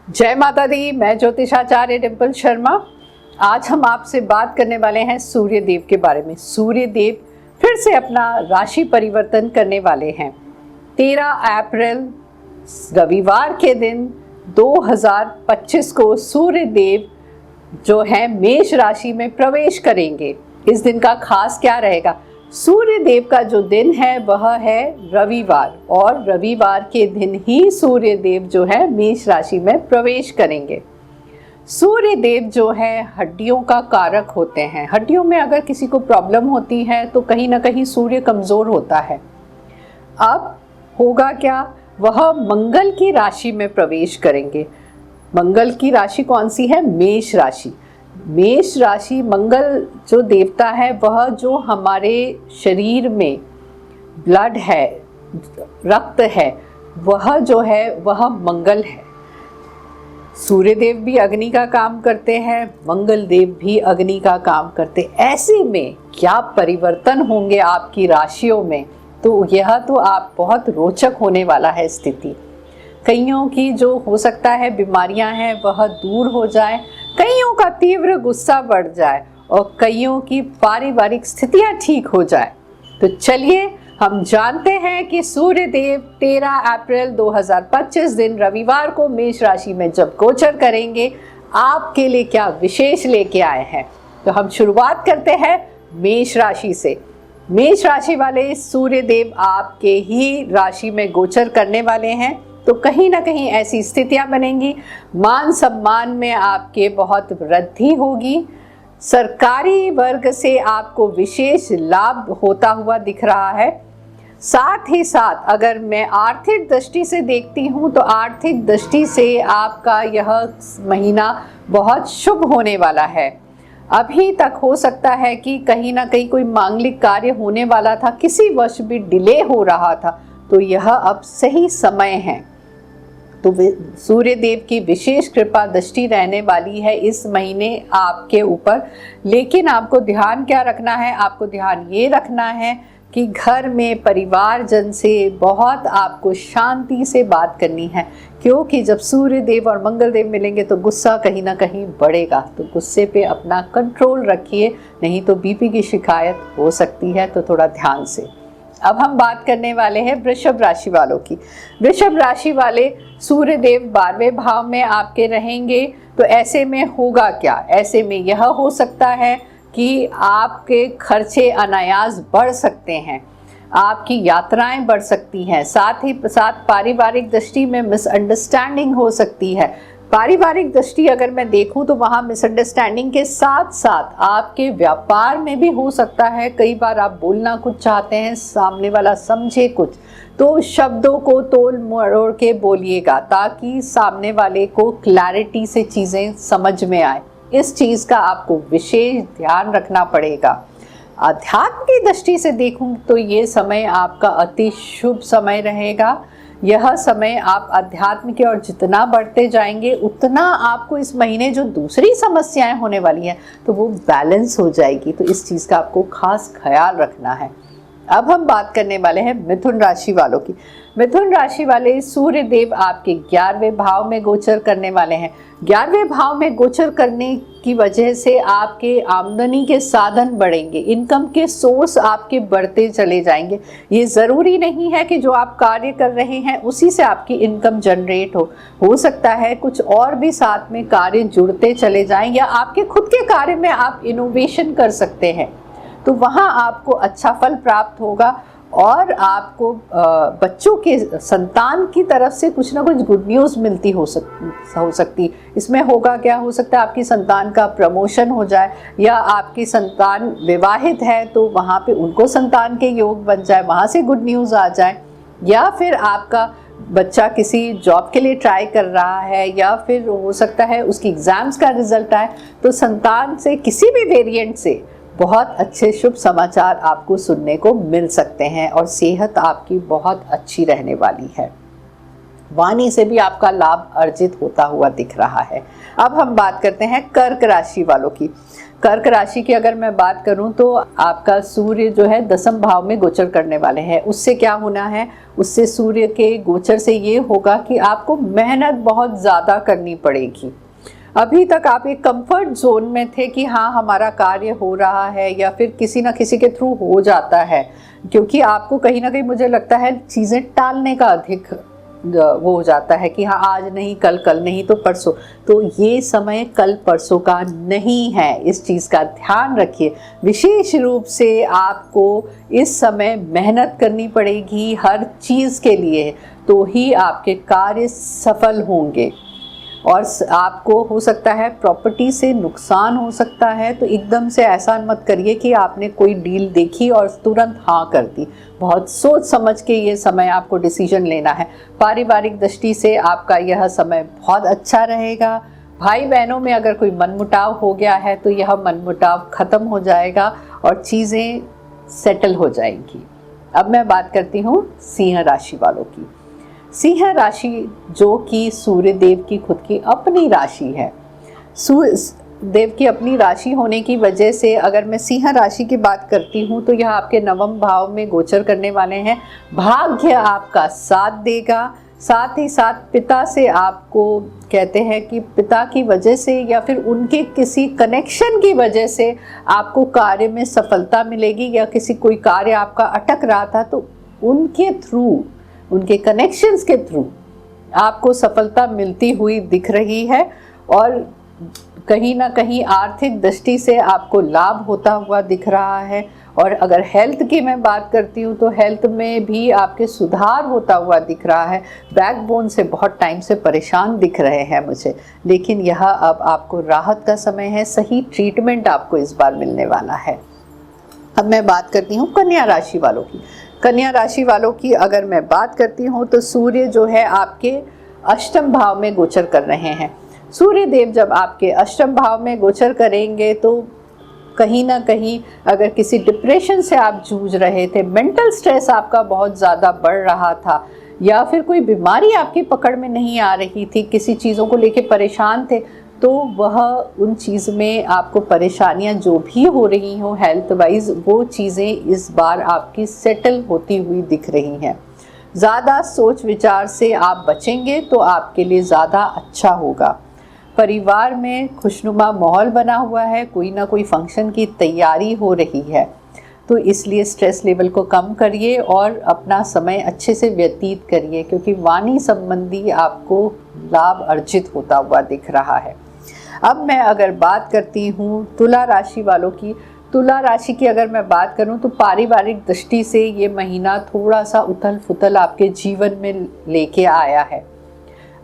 जय माता दी। मैं ज्योतिषाचार्य डिम्पल शर्मा। आज हम आपसे बात करने वाले हैं सूर्य देव के बारे में। सूर्य देव फिर से अपना राशि परिवर्तन करने वाले हैं। 13 अप्रैल रविवार के दिन 2025 को सूर्य देव जो है मेष राशि में प्रवेश करेंगे। इस दिन का खास क्या रहेगा? सूर्य देव का जो दिन है वह है रविवार, और रविवार के दिन ही सूर्य देव जो है मेष राशि में प्रवेश करेंगे। सूर्य देव जो है हड्डियों का कारक होते हैं। हड्डियों में अगर किसी को प्रॉब्लम होती है तो कहीं ना कहीं सूर्य कमजोर होता है। अब होगा क्या? वह मंगल की राशि में प्रवेश करेंगे। मंगल की राशि कौन सी है? मेष राशि। मेष राशि, मंगल जो देवता है वह जो हमारे शरीर में ब्लड है, रक्त है, वह जो है वह मंगल है। सूर्य देव भी अग्नि का काम करते हैं, मंगल देव भी अग्नि का काम करते। ऐसे में क्या परिवर्तन होंगे आपकी राशियों में, तो यह तो आप बहुत रोचक होने वाला है स्थिति। कईयों की जो हो सकता है बीमारियां हैं वह दूर हो जाए, कईयों का तीव्र गुस्सा बढ़ जाए और कईयों की पारिवारिक स्थितियां ठीक हो जाए। तो चलिए हम जानते हैं कि सूर्य देव 13 अप्रैल 2025 दिन रविवार को मेष राशि में जब गोचर करेंगे, आपके लिए क्या विशेष लेके आए हैं। तो हम शुरुआत करते हैं मेष राशि से। मेष राशि वाले सूर्य देव आपके ही राशि में गोचर करने वाले हैं, तो कहीं ना कहीं ऐसी स्थितियां बनेंगी। मान सम्मान में आपके बहुत वृद्धि होगी। सरकारी वर्ग से आपको विशेष लाभ होता हुआ दिख रहा है। साथ ही साथ अगर मैं आर्थिक दृष्टि से देखती हूं तो आर्थिक दृष्टि से आपका यह महीना बहुत शुभ होने वाला है। अभी तक हो सकता है कि कहीं ना कहीं कोई मांगलिक कार्य होने वाला था, किसी वर्ष भी डिले हो रहा था, तो यह अब सही समय है। तो सूर्य देव की विशेष कृपा दृष्टि रहने वाली है इस महीने आपके ऊपर। लेकिन आपको ध्यान क्या रखना है? आपको ध्यान ये रखना है कि घर में परिवारजन से बहुत आपको शांति से बात करनी है, क्योंकि जब सूर्य देव और मंगल देव मिलेंगे तो गुस्सा कहीं ना कहीं बढ़ेगा। तो गुस्से पे अपना कंट्रोल रखिए, नहीं तो बीपी की शिकायत हो सकती है, तो थोड़ा ध्यान से। अब हम बात करने वाले हैं वृषभ राशि वालों की। वृषभ राशि वाले सूर्य देव 12वें भाव में आपके रहेंगे, तो ऐसे में होगा क्या? ऐसे में यह हो सकता है कि आपके खर्चे अनायास बढ़ सकते हैं, आपकी यात्राएं बढ़ सकती हैं, साथ ही साथ पारिवारिक दृष्टि में मिसअंडरस्टैंडिंग हो सकती है। पारिवारिक दृष्टि अगर मैं देखूं तो वहाँ मिसअंडरस्टैंडिंग के साथ साथ आपके व्यापार में भी हो सकता है। कई बार आप बोलना कुछ चाहते हैं, सामने वाला समझे कुछ, तो शब्दों को तोल मरोड़ के बोलिएगा ताकि सामने वाले को क्लैरिटी से चीज़ें समझ में आए। इस चीज़ का आपको विशेष ध्यान रखना पड़ेगा। अध्यात्म की दृष्टि से देखूं तो ये समय आपका अति शुभ समय रहेगा। यह समय आप अध्यात्म की ओर जितना बढ़ते जाएंगे उतना आपको इस महीने जो दूसरी समस्याएं होने वाली हैं तो वो बैलेंस हो जाएगी। तो इस चीज़ का आपको खास ख्याल रखना है। अब हम बात करने वाले हैं मिथुन राशि वालों की। मिथुन राशि वाले सूर्य देव आपके 11वें भाव में गोचर करने वाले हैं। 11वें भाव में गोचर करने की वजह से आपके आमदनी के साधन बढ़ेंगे, इनकम के सोर्स आपके बढ़ते चले जाएंगे। ये ज़रूरी नहीं है कि जो आप कार्य कर रहे हैं उसी से आपकी इनकम जनरेट हो सकता है कुछ और भी साथ में कार्य जुड़ते चले जाएं, या आपके खुद के कार्य में आप इनोवेशन कर सकते हैं, तो वहाँ आपको अच्छा फल प्राप्त होगा। और आपको बच्चों के संतान की तरफ से कुछ ना कुछ गुड न्यूज़ मिलती हो सकती। इसमें होगा क्या? हो सकता है आपकी संतान का प्रमोशन हो जाए, या आपकी संतान विवाहित है तो वहाँ पे उनको संतान के योग बन जाए, वहाँ से गुड न्यूज़ आ जाए। या फिर आपका बच्चा किसी जॉब के लिए ट्राई कर रहा है, या फिर हो सकता है उसकी एग्ज़ाम्स का रिजल्ट आए, तो संतान से किसी भी वेरिएंट से बहुत अच्छे शुभ समाचार आपको सुनने को मिल सकते हैं और सेहत आपकी बहुत अच्छी रहने वाली है। वाणी से भी आपका लाभ अर्जित होता हुआ दिख रहा है। अब हम बात करते हैं कर्क राशि वालों की। कर्क राशि की अगर मैं बात करूं तो आपका सूर्य जो है 10वें भाव में गोचर करने वाले हैं। उससे क्या होना है, उससे सूर्य के गोचर से ये होगा कि आपको मेहनत बहुत ज़्यादा करनी पड़ेगी। अभी तक आप एक कंफर्ट जोन में थे कि हाँ हमारा कार्य हो रहा है या फिर किसी ना किसी के थ्रू हो जाता है, क्योंकि आपको कहीं ना कहीं मुझे लगता है चीज़ें टालने का अधिक वो हो जाता है कि हाँ आज नहीं कल, कल नहीं तो परसों। तो ये समय कल परसों का नहीं है, इस चीज़ का ध्यान रखिए। विशेष रूप से आपको इस समय मेहनत करनी पड़ेगी हर चीज़ के लिए, तो ही आपके कार्य सफल होंगे। और आपको हो सकता है प्रॉपर्टी से नुकसान हो सकता है, तो एकदम से ऐसा मत करिए कि आपने कोई डील देखी और तुरंत हाँ कर दी। बहुत सोच समझ के ये समय आपको डिसीजन लेना है। पारिवारिक दृष्टि से आपका यह समय बहुत अच्छा रहेगा। भाई बहनों में अगर कोई मनमुटाव हो गया है तो यह मनमुटाव खत्म हो जाएगा और चीज़ें सेटल हो जाएंगी। अब मैं बात करती हूँ सिंह राशि वालों की। सिंह राशि जो कि सूर्य देव की खुद की अपनी राशि है, सूर्य देव की अपनी राशि होने की वजह से अगर मैं सिंह राशि की बात करती हूँ तो यह आपके 9वें भाव में गोचर करने वाले हैं। भाग्य आपका साथ देगा, साथ ही साथ पिता से आपको कहते हैं कि पिता की वजह से या फिर उनके किसी कनेक्शन की वजह से आपको कार्य में सफलता मिलेगी, या किसी कोई कार्य आपका अटक रहा था तो उनके थ्रू, उनके कनेक्शंस के थ्रू आपको सफलता मिलती हुई दिख रही है। और कहीं ना कहीं आर्थिक दृष्टि से आपको लाभ होता हुआ दिख रहा है। और अगर हेल्थ की मैं बात करती हूँ तो हेल्थ में भी आपके सुधार होता हुआ दिख रहा है। बैकबोन से बहुत टाइम से परेशान दिख रहे हैं मुझे, लेकिन यह अब आपको राहत का समय है। सही ट्रीटमेंट आपको इस बार मिलने वाला है। अब मैं बात करती हूँ कन्या राशि वालों की। कन्या राशि वालों की अगर मैं बात करती हूँ तो सूर्य जो है आपके 8वें भाव में गोचर कर रहे हैं। सूर्य देव जब आपके 8वें भाव में गोचर करेंगे तो कहीं ना कहीं अगर किसी डिप्रेशन से आप जूझ रहे थे, मेंटल स्ट्रेस आपका बहुत ज़्यादा बढ़ रहा था, या फिर कोई बीमारी आपकी पकड़ में नहीं आ रही थी, किसी चीज़ों को लेके परेशान थे, तो वह उन चीज़ में आपको परेशानियां जो भी हो रही हो हेल्थ वाइज, वो चीज़ें इस बार आपकी सेटल होती हुई दिख रही हैं। ज़्यादा सोच विचार से आप बचेंगे तो आपके लिए ज़्यादा अच्छा होगा। परिवार में खुशनुमा माहौल बना हुआ है, कोई ना कोई फंक्शन की तैयारी हो रही है, तो इसलिए स्ट्रेस लेवल को कम करिए और अपना समय अच्छे से व्यतीत करिए, क्योंकि वाणी संबंधी आपको लाभ अर्जित होता हुआ दिख रहा है। अब मैं अगर बात करती हूँ तुला राशि वालों की। तुला राशि की अगर मैं बात करूँ तो पारिवारिक दृष्टि से ये महीना थोड़ा सा उथल फुथल आपके जीवन में लेके आया है।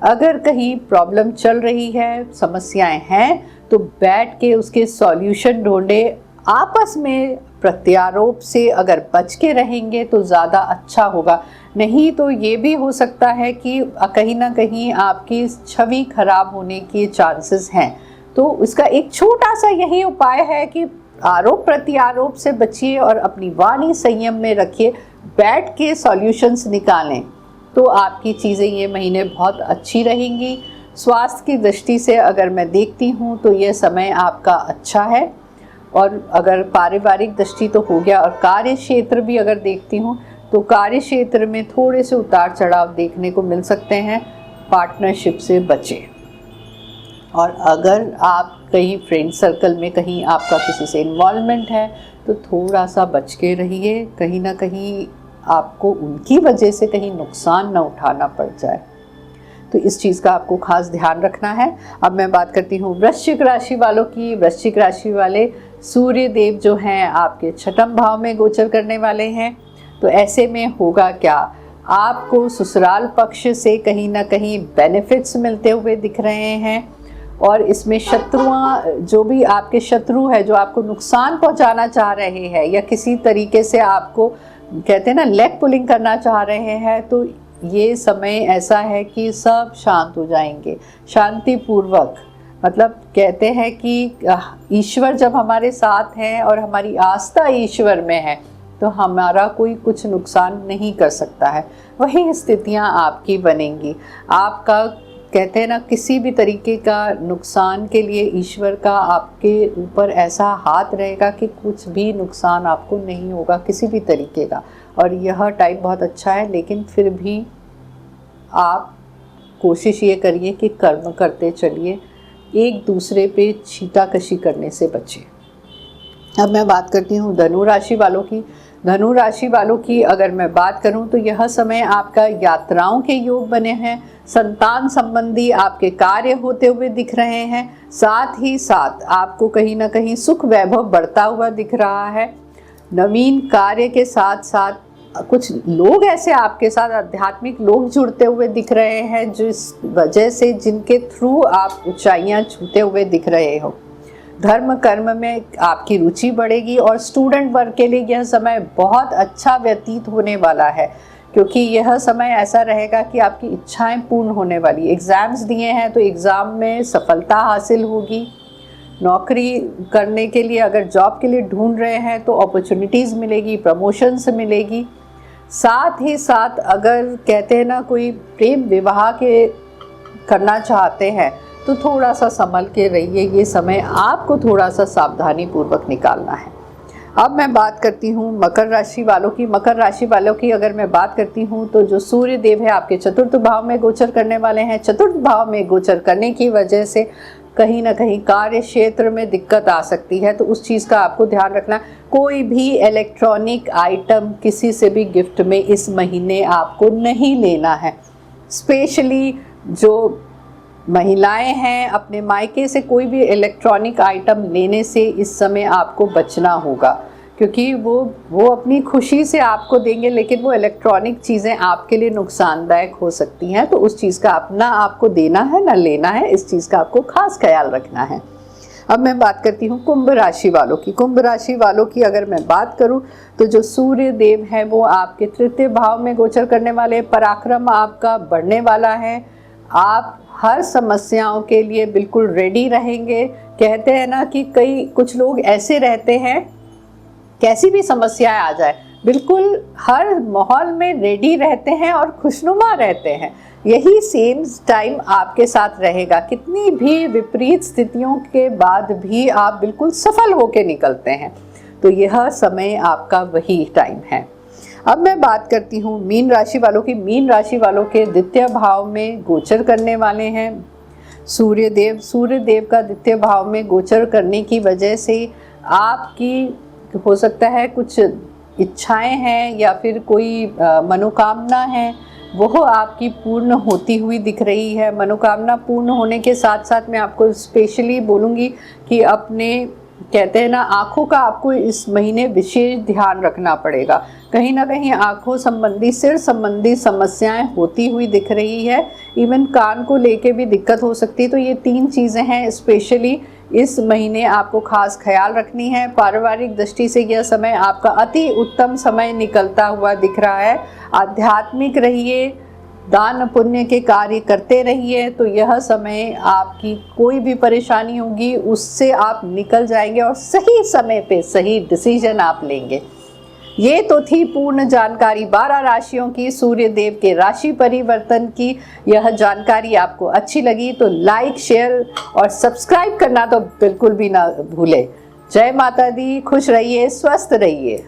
अगर कहीं प्रॉब्लम चल रही है, समस्याएं हैं, तो बैठ के उसके सॉल्यूशन ढूंढे। आपस में प्रत्यारोप से अगर बच के रहेंगे तो ज़्यादा अच्छा होगा। नहीं तो ये भी हो सकता है कि कहीं ना कहीं आपकी छवि खराब होने के चांसेस हैं। तो इसका एक छोटा सा यही उपाय है कि आरोप प्रत्यारोप से बचिए और अपनी वाणी संयम में रखिए, बैठ के सॉल्यूशंस निकालें, तो आपकी चीज़ें ये महीने बहुत अच्छी रहेंगी। स्वास्थ्य की दृष्टि से अगर मैं देखती हूँ तो ये समय आपका अच्छा है। और अगर पारिवारिक दृष्टि तो हो गया, और कार्य क्षेत्र भी अगर देखती हूँ तो कार्य क्षेत्र में थोड़े से उतार चढ़ाव देखने को मिल सकते हैं। पार्टनरशिप से बचें। और अगर आप कहीं फ्रेंड सर्कल में कहीं आपका किसी से इन्वॉल्वमेंट है तो थोड़ा सा बच के रहिए, कहीं ना कहीं आपको उनकी वजह से कहीं नुकसान ना उठाना पड़ जाए, तो इस चीज़ का आपको खास ध्यान रखना है। अब मैं बात करती हूँ वृश्चिक राशि वालों की। वृश्चिक राशि वाले सूर्य देव जो हैं आपके 6वें भाव में गोचर करने वाले हैं, तो ऐसे में होगा क्या, आपको ससुराल पक्ष से कहीं ना कहीं बेनिफिट्स मिलते हुए दिख रहे हैं। और इसमें शत्रुआं, जो भी आपके शत्रु है जो आपको नुकसान पहुंचाना चाह रहे हैं या किसी तरीके से आपको कहते हैं ना लेग पुलिंग करना चाह रहे हैं, तो ये समय ऐसा है कि सब शांत हो जाएंगे शांतिपूर्वक। मतलब कहते हैं कि ईश्वर जब हमारे साथ हैं और हमारी आस्था ईश्वर में है तो हमारा कोई कुछ नुकसान नहीं कर सकता है। वही स्थितियां आपकी बनेंगी। आपका कहते हैं ना, किसी भी तरीके का नुकसान के लिए ईश्वर का आपके ऊपर ऐसा हाथ रहेगा कि कुछ भी नुकसान आपको नहीं होगा किसी भी तरीके का। और यह टाइम बहुत अच्छा है, लेकिन फिर भी आप कोशिश ये करिए कि कर्म करते चलिए, एक दूसरे पे छीटाकशी करने से बचें। अब मैं बात करती हूँ धनु राशि वालों की। धनु राशि वालों की अगर मैं बात करूं तो यह समय आपका यात्राओं के योग बने हैं, संतान संबंधी आपके कार्य होते हुए दिख रहे हैं, साथ ही साथ आपको कहीं ना कहीं सुख वैभव बढ़ता हुआ दिख रहा है। नवीन कार्य के साथ साथ कुछ लोग ऐसे आपके साथ आध्यात्मिक लोग जुड़ते हुए दिख रहे हैं, जिस वजह से जिनके थ्रू आप ऊंचाइयां छूते हुए दिख रहे हो। धर्म कर्म में आपकी रुचि बढ़ेगी और स्टूडेंट वर्ग के लिए यह समय बहुत अच्छा व्यतीत होने वाला है, क्योंकि यह समय ऐसा रहेगा कि आपकी इच्छाएं पूर्ण होने वाली। एग्ज़ाम्स दिए हैं तो एग्ज़ाम में सफलता हासिल होगी। नौकरी करने के लिए, अगर जॉब के लिए ढूंढ रहे हैं तो अपॉर्चुनिटीज़ मिलेगी, प्रमोशंस मिलेगी। साथ ही साथ अगर कहते हैं ना कोई प्रेम विवाह के करना चाहते हैं तो थोड़ा सा संभल के रहिए, ये समय आपको थोड़ा सा सावधानी पूर्वक निकालना है। अब मैं बात करती हूँ मकर राशि वालों की। मकर राशि वालों की अगर मैं बात करती हूँ तो जो सूर्य देव है आपके चतुर्थ भाव में गोचर करने वाले हैं। चतुर्थ भाव में गोचर करने की वजह से कहीं ना कहीं कार्य क्षेत्र में दिक्कत आ सकती है, तो उस चीज़ का आपको ध्यान रखना। कोई भी इलेक्ट्रॉनिक आइटम किसी से भी गिफ्ट में इस महीने आपको नहीं लेना है। स्पेशली जो महिलाएं हैं, अपने मायके से कोई भी इलेक्ट्रॉनिक आइटम लेने से इस समय आपको बचना होगा, क्योंकि वो अपनी खुशी से आपको देंगे, लेकिन वो इलेक्ट्रॉनिक चीज़ें आपके लिए नुकसानदायक हो सकती हैं। तो उस चीज़ का अपना आपको देना है ना लेना है, इस चीज़ का आपको खास ख्याल रखना है। अब मैं बात करती हूँ कुंभ राशि वालों की। कुंभ राशि वालों की अगर मैं बात करूँ तो जो सूर्य देव है वो आपके तृतीय भाव में गोचर करने वाले। पराक्रम आपका बढ़ने वाला है, आप हर समस्याओं के लिए बिल्कुल रेडी रहेंगे। कहते हैं ना कि कुछ लोग ऐसे रहते हैं, कैसी भी समस्याएं आ जाए बिल्कुल हर माहौल में रेडी रहते हैं और खुशनुमा रहते हैं। यही सेम टाइम आपके साथ रहेगा। कितनी भी विपरीत स्थितियों के बाद भी आप बिल्कुल सफल होकर निकलते हैं। तो यह समय आपका वही टाइम है। अब मैं बात करती हूँ मीन राशि वालों की। मीन राशि वालों के द्वितीय भाव में गोचर करने वाले हैं सूर्य देव। सूर्य देव का द्वितीय भाव में गोचर करने की वजह से आपकी हो सकता है कुछ इच्छाएं हैं या फिर कोई मनोकामना है, वो आपकी पूर्ण होती हुई दिख रही है। मनोकामना पूर्ण होने के साथ साथ मैं आपको स्पेशली बोलूँगी कि अपने कहते हैं ना आँखों का आपको इस महीने विशेष ध्यान रखना पड़ेगा। कहीं ना कहीं आँखों संबंधी, सिर संबंधी समस्याएं होती हुई दिख रही है। इवन कान को लेके भी दिक्कत हो सकती है। तो ये 3 चीज़ें हैं स्पेशली इस महीने आपको खास ख्याल रखनी है। पारिवारिक दृष्टि से यह समय आपका अति उत्तम समय निकलता हुआ दिख रहा है। आध्यात्मिक रहिए, दान पुण्य के कार्य करते रहिए, तो यह समय आपकी कोई भी परेशानी होगी उससे आप निकल जाएंगे और सही समय पे सही डिसीजन आप लेंगे। ये तो थी पूर्ण जानकारी 12 राशियों की, सूर्य देव के राशि परिवर्तन की। यह जानकारी आपको अच्छी लगी तो लाइक, शेयर और सब्सक्राइब करना तो बिल्कुल भी ना भूले। जय माता दी, खुश रहिए, स्वस्थ रहिए।